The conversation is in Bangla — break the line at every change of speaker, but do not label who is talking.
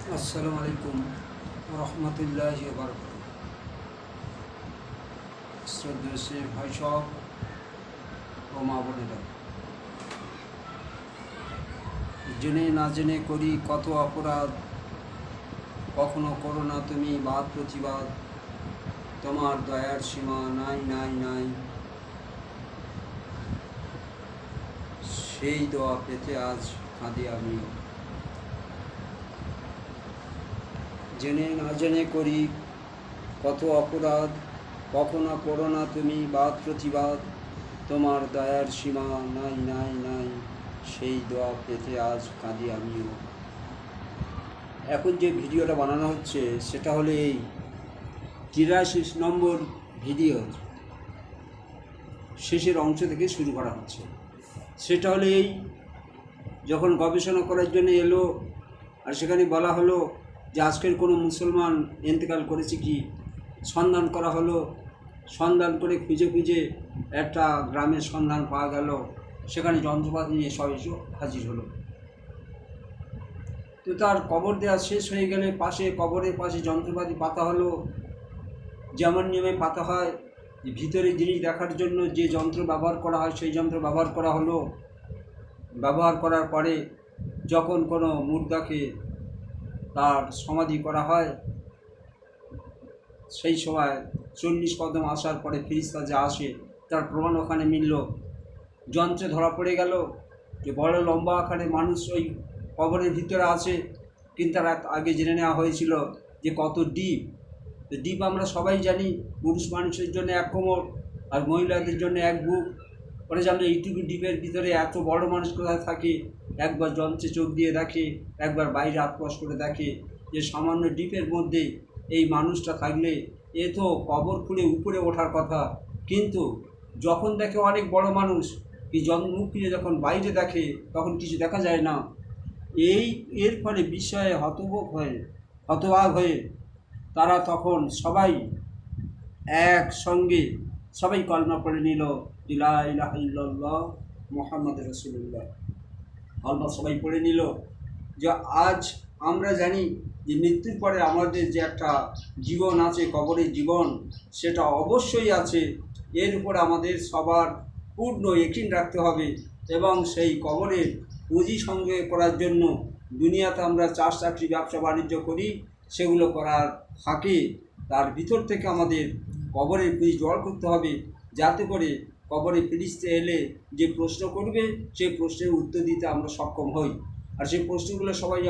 আসসালামু আলাইকুম রহমতুল্লাহি ওয়া বারাকাতুহু। শ্রদ্ধেয় ভাই সব ও মা বোনেরা, জেনে না জেনে করি কত অপরাধ, কখনো করো না তুমি বাদ প্রতিবাদ, তোমার দয়ার সীমা নাই নাই নাই। সেই দোয়া পেতে আজ কাঁদি আমিও। জেনে না জেনে করি কত অপরাধ, কখনো করো না তুমি বাদ প্রতিবাদ, তোমার দয়ার সীমা নাই নাই নাই। সেই দোয়া পেতে আজ কাঁদি আমিও। এখন যে ভিডিওটা বানানো হচ্ছে সেটা হলো এই 83 নম্বর ভিডিও শেষের অংশ থেকে শুরু করা হচ্ছে। সেটা হলো এই, যখন গবেষণা করার জন্য এলো আর সেখানে বলা হলো যে আজকের কোনো মুসলমান ইন্তেকাল করেছে কি, সন্ধান করা হলো। সন্ধান করে খুঁজে খুঁজে একটা গ্রামের সন্ধান পাওয়া গেল, সেখানে যন্ত্রপাতি নিয়ে সব এসে হাজির হলো। তো তার কবর দেওয়া শেষ হয়ে গেলে পাশে কবরের পাশে যন্ত্রপাতি পাতা হলো, যেমন নিয়মে পাতা হয়। ভিতরে জিনিস দেখার জন্য যে যন্ত্র ব্যবহার করা হয় সেই যন্ত্র ব্যবহার করা হলো। ব্যবহার করার পরে যখন কোনো মুর্দাকে তার সমাধি করা হয়, সেই সময় 40 কদম আসার পরে ফেরেশতা যা আসে তার প্রমাণ ওখানে মিলল। যন্ত্রে ধরা পড়ে গেল যে বড় লম্বা আকারে মানুষ ওই কবরের ভিতরে আছে, কিন্তু তার আগে জেনে নেওয়া হয়েছিল যে কত ডিপ। তো ডিপ আমরা সবাই জানি, পুরুষ মানুষের জন্য 1 কোমর আর মহিলাদের জন্য 1 বুক। পরে জানলো এইটুকু ডিপের ভিতরে এত বড় মানুষ কোথায় থাকে। একবার যন্ত্রে চোখ দিয়ে দেখে, একবার বাইরে আত্মবাস করে দেখে যে সামান্য ডিপের মধ্যে এই মানুষটা থাকলে এ তো কবর খুলে উপরে ওঠার কথা। কিন্তু যখন দেখে অনেক বড় মানুষ, কি মুখ ফিরে যখন বাইরে দেখে তখন কিছু দেখা যায় না। এর ফলে বিষয়ে হতবাক হয়ে তারা তখন সবাই একসঙ্গে সবাই কলমা পড়ে নিল, লা ইলাহা ইল্লাল্লাহ মুহাম্মদ রাসূলুল্লাহ। কলমা সবাই পড়ে নিল যে আজ আমরা জানি যে মৃত্যুর পরে আমাদের যে একটা জীবন আছে, কবরের জীবন, সেটা অবশ্যই আছে। এর উপর আমাদের সবার পূর্ণ ইয়াকিন রাখতে হবে এবং সেই কবরের পুঁজি সংগ্রহ করার জন্য দুনিয়াতে আমরা চাষ চাকরি ব্যবসা বাণিজ্য করি, সেগুলো করার ফাঁকে তার ভিতর থেকে আমাদের কবরের পুঁজি জোগাড় করতে হবে, যাতে করে কবরে ফেরেশতা এলে যে প্রশ্ন করবে সেই প্রশ্নের উত্তর দিতে আমরা সক্ষম হই। আর সেই প্রশ্নগুলো সবাই